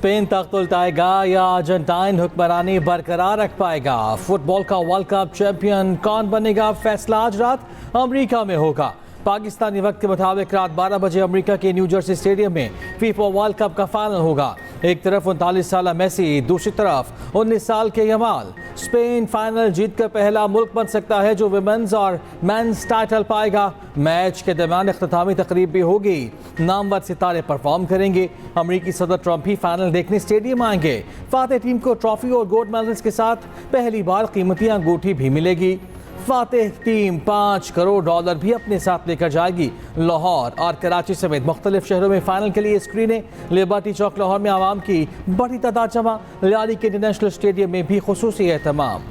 Spain तख्त उल्टाएगा या Argentine हुक्मरानी बरकरार रख पाएगा? फुटबॉल का वर्ल्ड कप चैंपियन कौन बनेगा, फैसला आज रात अमेरिका में होगा। पाकिस्तानी वक्त के मुताबिक रात 12 बजे अमेरिका के न्यू जर्सी स्टेडियम में फीफा वर्ल्ड कप का फाइनल होगा। एक तरफ 39 साल मेसी, दूसरी तरफ 19 साल के यमाल। स्पेन फाइनल जीतकर पहला मुल्क बन सकता है जो विमेंस और मेंस टाइटल पाएगा। मैच के दरमियान इख्तितामी तकरीब भी होगी। नामवर सितारे परफॉर्म करेंगे। अमेरिकी सदर ट्रंप भी फाइनल देखने स्टेडियम आएंगे। फातेह टीम को ट्रॉफी और गोल्ड मेडल्स के साथ पहली बार कीमती अंगूठी भी मिलेगी। फातेह टीम $5 करोड़ भी अपने साथ लेकर जाएगी। लाहौर और कराची समेत मुख्तलिफ शहरों में फाइनल के लिए स्क्रीनें। लिबर्टी चौक लाहौर में आवाम की बड़ी तादाद जमा। लियारी के इंटरनेशनल स्टेडियम में भी खुसूसी एहतमाम।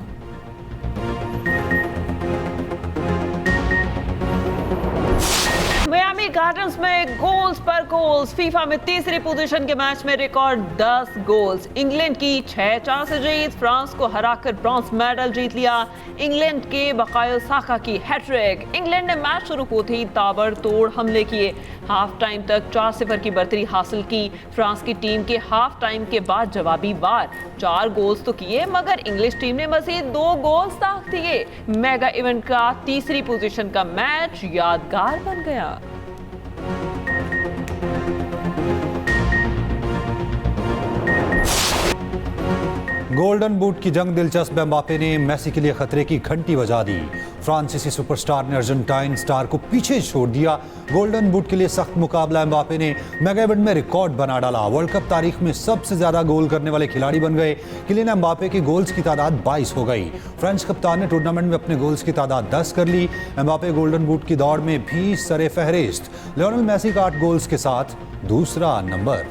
मियामी गार्डन्स में गोल्स पर गोल्स। फीफा में तीसरी पोजीशन के मैच में रिकॉर्ड 10 गोल्स। इंग्लैंड की 6-4 से जीत, फ्रांस को हराकर ब्रॉन्ज मेडल जीत लिया। इंग्लैंड के बकायो साका की हैट्रिक। इंग्लैंड ने मैच शुरू होते ही ताबड़तोड़ हमले किए। हाफ टाइम तक 4-0 की बढ़तरी हासिल की। फ्रांस की टीम के हाफ टाइम के बाद जवाबी वार 4 गोल्स तो किए, मगर इंग्लिश टीम ने मजीद 2 गोल्स दाग दिए। मेगा इवेंट का तीसरी पोजीशन का मैच यादगार बन गया। गोल्डन बूट की जंग दिलचस्प। एम्बापे ने मेसी के लिए खतरे की घंटी बजा दी। फ्रांसीसी सुपरस्टार ने अर्जेंटाइन स्टार को पीछे छोड़ दिया। गोल्डन बूट के लिए सख्त मुकाबला। एम्बापे ने मेगा इवेंट में रिकॉर्ड बना डाला। वर्ल्ड कप तारीख में सबसे ज्यादा गोल करने वाले खिलाड़ी बन गए। किलियन एम्बापे की गोल्स की तादाद 22 हो गई। फ्रेंच कप्तान ने टूर्नामेंट में अपने गोल्स की तादाद 10 कर ली। एम्बापे गोल्डन बूट की दौड़ में भी सरे फहरिस्त। लियोनेल मेसी का 8 गोल्स के साथ दूसरा नंबर।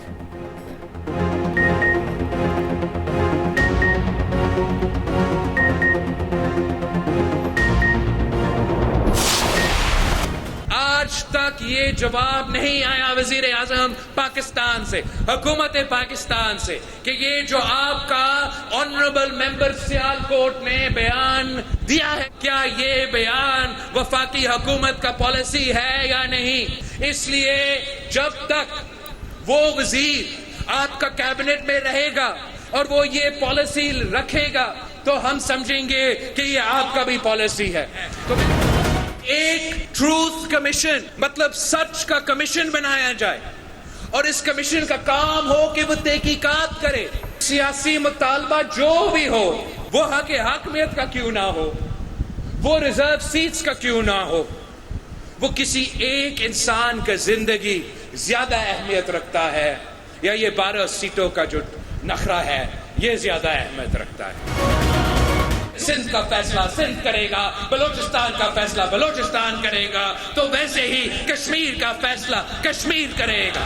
आज तक ये जवाब नहीं आया वजीर आजम पाकिस्तान से, हुकूमत पाकिस्तान से, कि ये जो आपका ऑनरेबल मेंबर सियालकोट ने बयान दिया है, क्या ये बयान वफाकी हुकूमत का पॉलिसी है या नहीं। इसलिए जब तक वो वजीर आपका कैबिनेट में रहेगा और वो ये पॉलिसी रखेगा तो हम समझेंगे कि ये आपका भी पॉलिसी है। तो एक ट्रूथ कमीशन, मतलब सच का कमीशन बनाया जाए और इस कमीशन का काम हो कि वो तहकीकात करे। सियासी मुतालबा जो भी हो, वो हक हाकमियत का क्यों ना हो, वो रिजर्व सीट्स का क्यों ना हो, वो किसी एक इंसान का जिंदगी ज्यादा अहमियत रखता है या ये 12 सीटों का जो नखरा है ये ज्यादा अहमियत रखता है। सिंध का फैसला सिंध करेगा, बलोचिस्तान का फैसला बलोचिस्तान करेगा, तो वैसे ही कश्मीर का फैसला कश्मीर करेगा।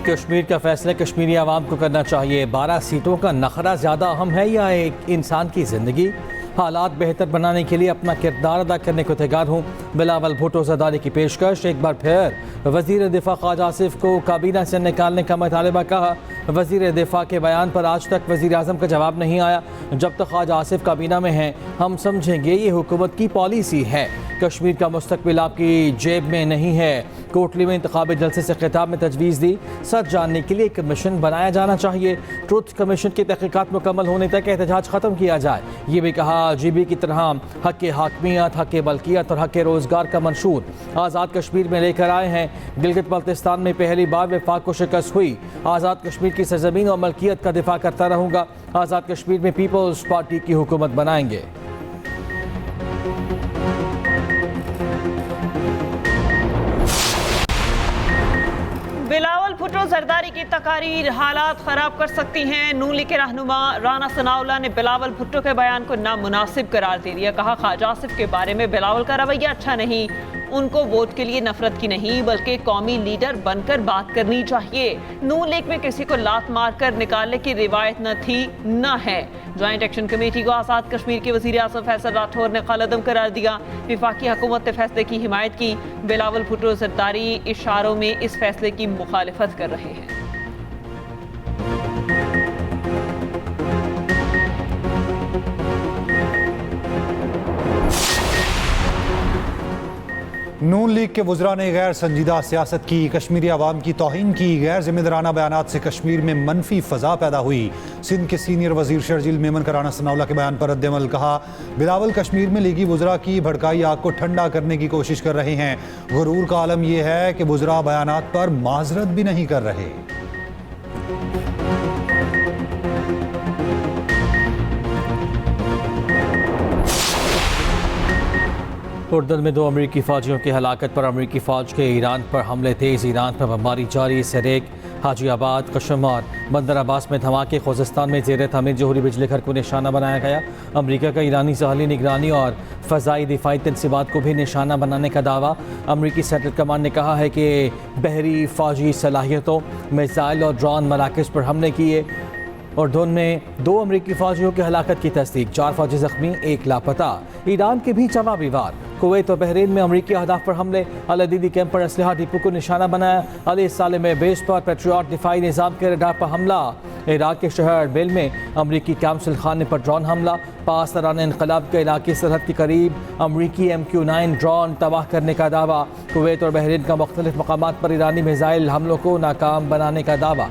कश्मीर का फैसला कश्मीरी आवाम को करना चाहिए। 12 सीटों का नखरा ज़्यादा अहम है या एक इंसान की ज़िंदगी? हालात बेहतर बनाने के लिए अपना किरदार अदा करने को तैयार हूँ। बिलावल भुट्टो ज़रदारी की पेशकश। एक बार फिर वज़ीर दिफा ख्वाजा आसिफ को काबीना से निकालने का मुतालबा कहा। वज़ीर दिफा के बयान पर आज तक वज़ीर आज़म का जवाब नहीं आया। जब तक ख्वाजा आसिफ काबीना में हैं हम समझेंगे ये हुकूमत की पॉलिसी है। कश्मीर का मुस्तकबिल आपकी जेब में नहीं है। कोटली में इंतखाबी जलसे से खिताब में तजवीज़ दी, सच जानने के लिए एक कमीशन बनाया जाना चाहिए। ट्रुथ कमीशन की तहकीकात मुकम्मल होने तक एहतजाज ख़त्म किया जाए। ये भी कहा जीबी की तरह हक़ हाकमियत, हक़ मलकियत और हक़ रोज़गार का मंशूर आज़ाद कश्मीर में लेकर आए हैं। गिलगित बल्तिस्तान में पहली बार वफाक को शिकस्त हुई। आज़ाद कश्मीर की सरज़मीन और मलकियत का दिफा करता रहूँगा। आज़ाद कश्मीर में पीपल्स पार्टी की हुकूमत बनाएंगे। बिलावल भुट्टो जरदारी की तकारीर हालात खराब कर सकती हैं। नून लीग के रहनुमा राना सनाउल्लाह ने बिलावल भुट्टो के बयान को नामुनासिब करार दे दिया। कहा ख्वाजा आसिफ के बारे में बिलावल का रवैया अच्छा नहीं। उनको वोट के लिए नफरत की नहीं बल्कि कौमी लीडर बनकर बात करनी चाहिए। नून लीग में किसी को लात मारकर निकालने की रिवायत न थी न है। ज्वाइंट एक्शन कमेटी को आज़ाद कश्मीर के वज़ीर आज़म फैसल राठौर ने कलअदम करार दिया। वफाकी हुकूमत ने फैसले की हिमायत की। बिलावल भुट्टो जरदारी इशारों में इस फैसले की मुखालिफत कर रहे हैं। नून लीग के वज़रा ने गैर संजीदा सियासत की, कश्मीरी अवाम की तौहीन की, गैर जिम्मेदाराना बयानात से कश्मीर में मनफी फ़ज़ा पैदा हुई। सिंध के सीनियर वज़ीर शर्जील मेमन का राना सनाउल्लाह के बयान पर रद्द-ए-अमल, कहा बिलावल कश्मीर में लीगी वज़रा की भड़काई आग को ठंडा करने की कोशिश कर रहे हैं। गुरूर का आलम यह है कि वज़रा बयानात पर माजरत भी नहीं कर रहे। उर्दन में 2 अमरीकी फ़ौजियों की हलाकत पर अमरीकी फ़ौज के ईरान पर हमले तेज़, ईरान पर बमबारी जारी। सरेक, हाजीआबाद, कशम और बंदर अब्बास में धमाके। खुज़स्तान में ज़ेर तमीर जोहरी बिजली घर को निशाना बनाया गया। अमरीका का ईरानी सहली निगरानी और फ़ज़ाई दिफाई तनसीबात को भी निशाना बनाने का दावा। अमरीकी सेंट्रल कमांड ने कहा है कि बहरी फ़ौजी सलाहियतों, मिसाइल और ड्रोन मराकज़ पर हमले किए। उर्दन में 2 अमरीकी फ़ौजियों की हलाकत की तस्दीक, 4 फ़ौजी ज़ख्मी, 1 लापता। ईरान के भी जवाबी वार। कुवैत और बहरीन में अमरीकी अहदाफ पर हमले। अल-अदीदी कैंप पर असलहा डिपो को निशाना बनाया। अली साले में बेस पर पेट्रियट दिफाई निज़ाम के रडार पर हमला। इराक के शहर बेल में अमरीकी कैंसल खाने पर ड्रोन हमला। पास दौरान इनकलाब के इलाके सरहद के करीब अमरीकी MQ-9 ड्रोन तबाह करने का दावा। कुवैत और बहरीन का मुख्तलिफ मकामात पर ईरानी मिसाइल हमलों को नाकाम बनाने का दावा।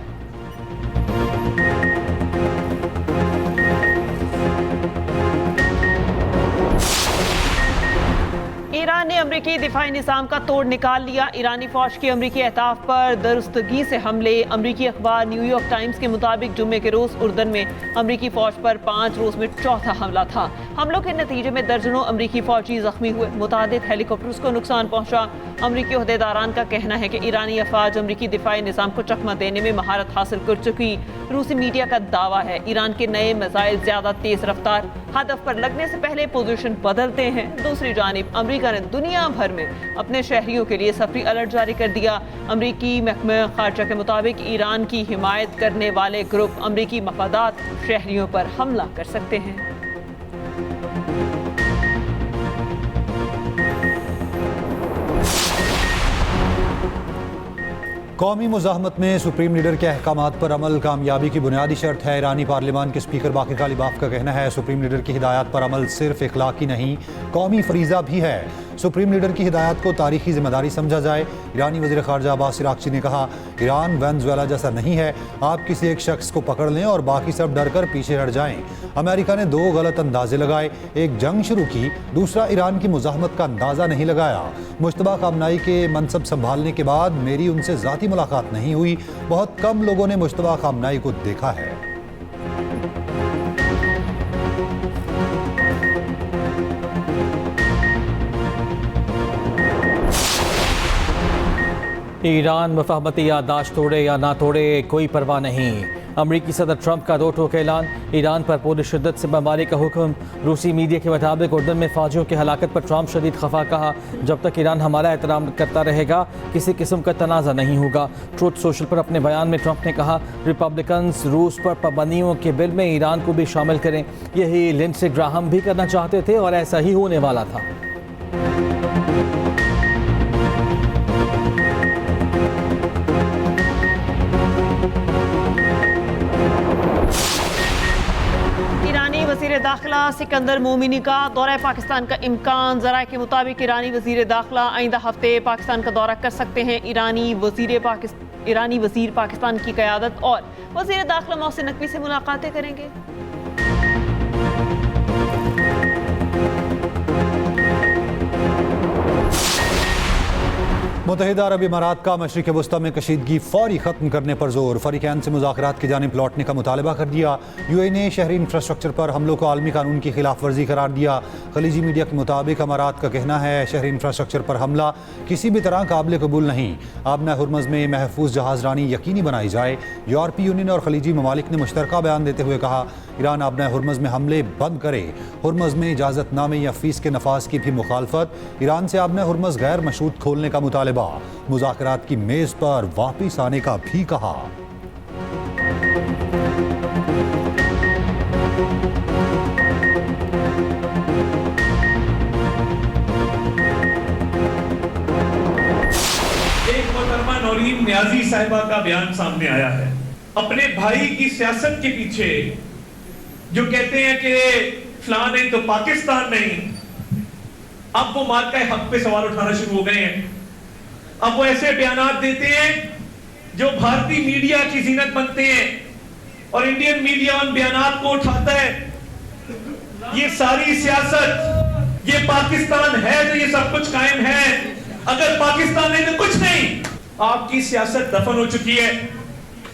ईरान ने अमरीकी दिफाई निज़ाम का तोड़ निकाल लिया। ईरानी फौज की अमरीकी अहदाफ पर दुरुस्तगी से हमले। अमरीकी अखबार न्यूयॉर्क टाइम्स के मुताबिक जुम्मे के रोज़ उर्दन में अमरीकी फौज पर 5 रोज़ में चौथा हमला था। हमलों के नतीजे में दर्जनों अमरीकी फौजी जख्मी हुए, मुतादिद हेलीकॉप्टर्स को नुकसान पहुंचा। अमरीकी ओहदेदारान का कहना है कि ईरानी अफवाज अमरीकी दिफाई निज़ाम को चकमा देने में महारत हासिल कर चुकी। रूसी मीडिया का दावा है ईरान के नए मिसाइल ज़्यादा तेज़ रफ्तार, हदफ पर लगने से पहले पोजीशन बदलते हैं। दूसरी जानिब अमरीका ने दुनिया भर में अपने शहरियों के लिए सफरी अलर्ट जारी कर दिया। अमरीकी महकमा खारजा के मुताबिक ईरान की हिमायत करने वाले ग्रुप अमरीकी मफादात शहरियों पर हमला कर सकते हैं। कौमी मुज़ाहमत में सुप्रीम लीडर के अहकामात पर अमल कामयाबी की बुनियादी शर्त है। ईरानी पार्लियामान के स्पीकर बाकिर कालिबाफ का कहना है सुप्रीम लीडर की हिदायत पर अमल सिर्फ इखलाकी नहीं, कौमी फरीज़ा भी है। सुप्रीम लीडर की हिदायत को तारीखी जिम्मेदारी समझा जाए। ईरानी वज़ीर ख़ारजा अब्बास इराक़ची ने कहा ईरान वेनेज़ुएला जैसा नहीं है, आप किसी एक शख्स को पकड़ लें और बाकी सब डर कर पीछे हट जाएं। अमेरिका ने 2 गलत अंदाजे लगाए, एक जंग शुरू की, दूसरा ईरान की मुज़ाहमत का अंदाज़ा नहीं लगाया। मुश्तबा खामनाई के मनसब संभालने के बाद मेरी उनसे ज़ाती मुलाकात नहीं हुई, बहुत कम लोगों ने मुश्तबा खामनाई को देखा है। ईरान मुफाहमती याददाश्त तोड़े या ना तोड़े कोई परवाह नहीं। अमरीकी सदर ट्रंप का 2 टोक ऐलान। ईरान पर पूरी शिद्दत से बमबारी का हुक्म। रूसी मीडिया के मुताबिक उर्दन में फ़ौजियों की हलाकत पर ट्रंप शदीद खफा, कहा जब तक ईरान हमारा एहतराम करता रहेगा किसी किस्म का तनाज़ा नहीं होगा। ट्रुथ सोशल पर अपने बयान में ट्रंप ने कहा रिपब्लिकन्स रूस पर पाबंदियों के बिल में ईरान को भी शामिल करें। यही लिंडसे ग्राहम भी करना चाहते थे और ऐसा ही होने वाला था। वज़ीर दाखिला सिकंदर मोमिनी का दौरा पाकिस्तान का इम्कान। ज़राए के मुताबिक ईरानी वज़ीर दाखिला आइंदा हफ्ते पाकिस्तान का दौरा कर सकते हैं। ईरानी वज़ीर पाकिस्तान की क़यादत और वज़ीर दाखिला मोहसिन नकवी से मुलाकातें करेंगे। मुत्तहिदा अरब इमारात का मशरिक़ वस्ता में कशीदगी फौरी ख़त्म करने पर जोर। फरीक़ैन से मुज़ाकरात की जानिब लौटने का मुतालबा कर दिया। UAE ने शहरी इंफ्रास्ट्रक्चर पर हमलों को आलमी कानून की खिलाफ वर्जी करार दिया। खलीजी मीडिया के मुताबिक अमारात का कहना है शहरी इंफ्रास्ट्रक्चर पर हमला किसी भी तरह काबिल कबूल नहीं। आबना हुर्मज़ में महफूज जहाज़रानी यकीनी बनाई जाए। यूरोपीय यूनियन और खलीजी ममालिक ने मुश्तरका बयान देते हुए कहा ईरान आबना हुर्मज़ में हमले बंद करे। हुर्मज़ में इजाज़तनामे या फ़ीस के नफाज की भी मुखालफत। ईरान से आबना हुर्मज़ गैर मशरूत खोलने का मुतालबा। मुज़ाकरात की मेज़ पर वापिस आने का भी कहा। एक मोहतरमा नौरीन न्याजी साहिबा का बयान सामने आया है अपने भाई की सियासत के पीछे, जो कहते हैं कि फलां नहीं तो पाकिस्तान नहीं। अब वो मार्का हक पे सवाल उठाना शुरू हो गए हैं। अब वो ऐसे बयानात देते हैं जो भारतीय मीडिया की जीनत बनते हैं और इंडियन मीडिया उन बयानात को उठाता है। ये सारी सियासत, ये पाकिस्तान है तो ये सब कुछ कायम है, अगर पाकिस्तान नहीं तो कुछ नहीं। आपकी सियासत दफन हो चुकी है,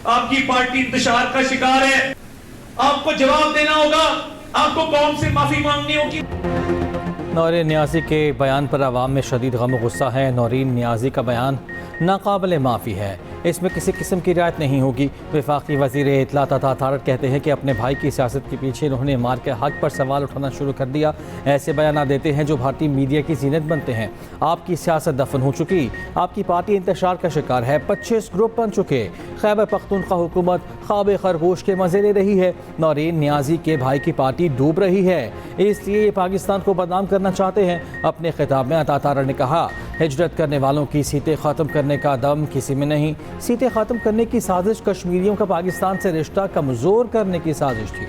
आपकी पार्टी इंतशार का शिकार है। आपको जवाब देना होगा, आपको कौम से माफी मांगनी होगी। नौरीन नियाज़ी के बयान पर आवाम में शदीद गम गुस्सा है। नौरीन नियाज़ी का बयान नाकाबिल माफ़ी है, इसमें किसी किस्म की रियायत नहीं होगी। वफाकी वज़ीर इत्तलात अतारत कहते हैं कि अपने भाई की सियासत के पीछे उन्होंने मार के हक पर सवाल उठाना शुरू कर दिया। ऐसे बयान देते हैं जो भारतीय मीडिया की जीनत बनते हैं। आपकी सियासत दफन हो चुकी, आपकी पार्टी इंतशार का शिकार है, 25 ग्रुप बन चुके। खैबर पख्तूनख्वा हुकूमत ख्वाब खरगोश के मज़े ले रही है। नौरीन नियाज़ी के भाई की पार्टी डूब रही है, इसलिए ये पाकिस्तान को बदनाम करना चाहते हैं। अपने खिताब में अतातारा ने कहा, हिजरत करने वालों की सीटें ख़त्म करने का दम किसी में नहीं। सीटें ख़त्म करने की साजिश कश्मीरियों का पाकिस्तान से रिश्ता कमज़ोर करने की साजिश थी।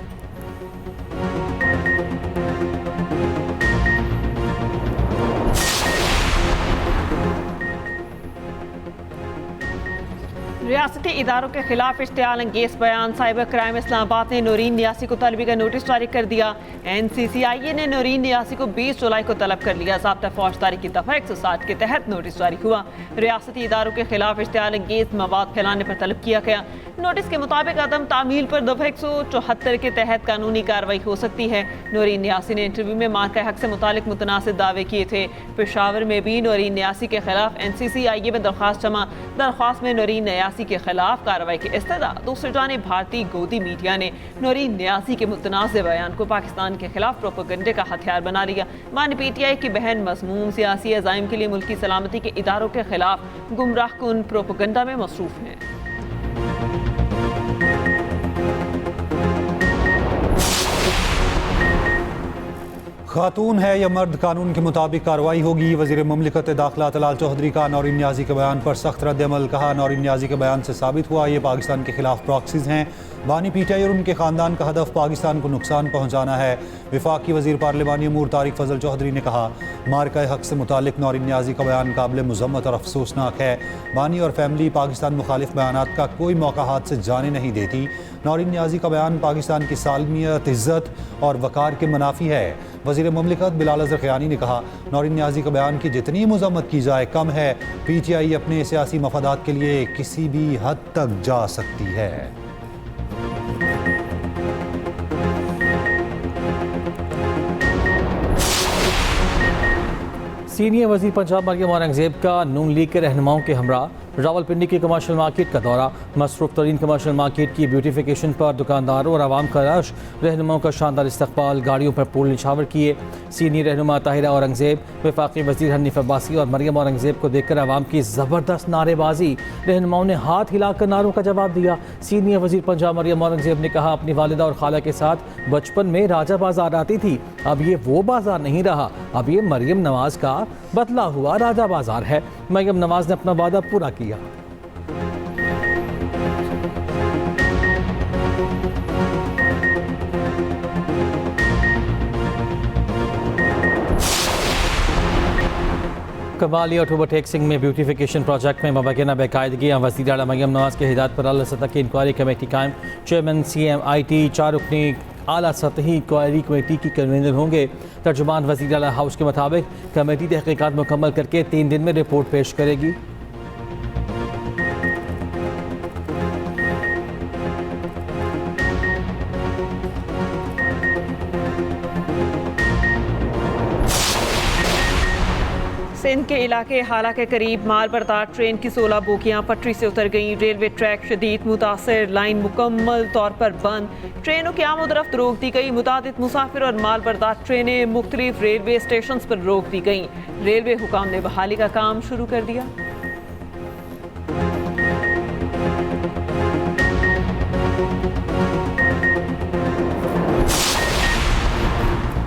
रियासती इदारों के खिलाफ इश्तियाल अंगेज बयान। साइबर क्राइम इस्लामाबाद ने नौरीन नियाज़ी को तलबी का नोटिस जारी कर दिया। NCCIA ने नौरीन नियाज़ी को 20 जुलाई को तलब कर लिया। ज़ाब्ता फौजदारी की दफ़ा 160 के तहत नोटिस जारी हुआ। रियासती इदारों के खिलाफ इश्तियाल अंगेज मवाद फैलाने पर तलब किया गया। नोटिस के मुताबिक अदम तामील पर दफ़ा 174 के तहत कानूनी कार्रवाई हो सकती है। नौरीन नियाज़ी ने इंटरव्यू में मार्का हक से मुतालिक मुतनासिब दावे किए थे। पेशावर में भी नौरीन नियाज़ी के खिलाफ NCCIA में दरख्वास्त जमा। दरख्वास्त में नौरीन नियाज़ी के खिलाफ कार्रवाई की इस्तदा। दूसरी जानिब भारतीय गोदी मीडिया ने नौरीन नियाज़ी के मुतनाज़ बयान को पाकिस्तान के खिलाफ प्रोपेगेंडे का हथियार बना लिया। मानी PTI की बहन मज़मूम सियासी अज़ाइम के लिए मुल्की सलामती के इदारों के खिलाफ गुमराह कुन प्रोपेगेंडा में मसरूफ़ हैं। खातून है या मर्द, कानून के मुताबिक कार्रवाई होगी। वज़ीर मुमलिकत दाखिला तलाल चौधरी का नौरीन नियाज़ी के बयान पर सख्त रद्द-ए-अमल। कहा, नौरीन नियाज़ी के बयान से साबित हुआ ये पाकिस्तान के खिलाफ प्रॉक्सीज़ हैं। बानी PTI और उनके ख़ानदान का हदफ पाकिस्तान को नुकसान पहुँचाना है। वफाकी वज़ीर पार्लिमानी अमूर तारिक फ़ज़ल चौधरी ने कहा, मार्का हक से मुतालिक नौरीन नियाज़ी का बयान काबिल मुज़म्मत और अफसोसनाक है। बानी और फैमिली पाकिस्तान मुखालिफ बयानात का कोई मौका हाथ से जाने नहीं देती। नौरीन नियाज़ी का बयान पाकिस्तान की सालमियत, इज़्ज़त और वक़ार के मुनाफी है। वज़ीर मुमलिकत बिलाल अज़हर ख़यानी ने कहा, नौरीन नियाज़ी का बयान की जितनी मुज़म्मत की जाए कम है। PTI अपने सियासी मफादात के लिए किसी भी हद तक जा सकती है। सीनियर वज़ीर पंजाब मरियम औरंगज़ेब का नून लीग के रहनुमाओं के हमरा रावलपिंडी की कमर्शियल मार्केट का दौरा। मसरूफ़ तरीन कमर्शियल मार्केट की ब्यूटिफिकेशन पर दुकानदारों और आवाम का रश। रहनुमाओं का शानदार इस्तकबाल, गाड़ियों पर फूल निछावर किए। सीनियर रहनुमा ताहिरा औरंगज़ेब, वफाकी वज़ीर हनीफ अब्बासी और मरियम औरंगज़ेब को देखकर आवाम की ज़बरदस्त नारेबाजी। रहनुमाओं ने हाथ हिलाकर नारों का जवाब दिया। सीनियर वज़ीर पंजाब मरियम औरंगज़ेब ने कहा, अपनी वालिदा और खाला के साथ बचपन में राजा बाज़ार आती थी, अब ये वो बाज़ार नहीं रहा, अब ये मरियम नवाज़ का बदला हुआ राजा बाज़ार है। मरियम नवाज़ ने अपना वादा पूरा किया। कबाली और ओवरटेक्सिंग में ब्यूटिफिकेशन प्रोजेक्ट में मुबैना बेकायदगियाँ। वज़ीर आला मरियम नवाज़ की हिदायत पर आला सतह की इंक्वायरी कमेटी कायम। चेयरमैन CMIT 4 रुकनी आला सतही इंक्वायरी कमेटी की कन्वीनर होंगे। तर्जुमान वज़ीर आला हाउस के मुताबिक कमेटी तहकीकात मुकम्मल करके 3 दिन में रिपोर्ट पेश करेगी। सिंध के इलाके हाला के करीब माल बरदार ट्रेन की 16 बोगियां पटरी से उतर गईं। रेलवे ट्रैक शदीद मुतासर, लाइन मुकम्मल तौर पर बंद। ट्रेनों की आमद-ओ-रफ्त रोक दी गई। मुतादिद मुसाफिर और माल बरदार ट्रेनें मुख्तलिफ रेलवे स्टेशन पर रोक दी गईं। रेलवे हुकाम ने बहाली का काम शुरू कर दिया।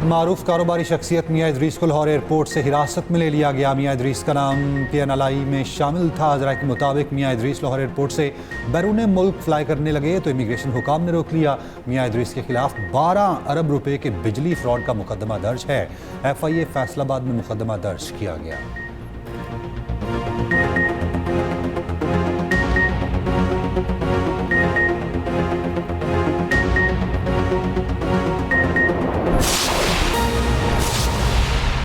मारूफ कारोबारी शख्सियत मियां इदरीस को लाहौर एयरपोर्ट से हिरासत में ले लिया गया। मियां इदरीस का नाम PNLI में शामिल था। ज़रा के मुताबिक मियां इदरीस लाहौर एयरपोर्ट से बैरून मुल्क फ्लाई करने लगे तो इमिग्रेशन हुकाम ने रोक लिया। मियां इदरीस के खिलाफ 12 अरब रुपए के बिजली फ्रॉड का मुकदमा दर्ज है। FIA फैसलाबाद में मुकदमा दर्ज किया गया।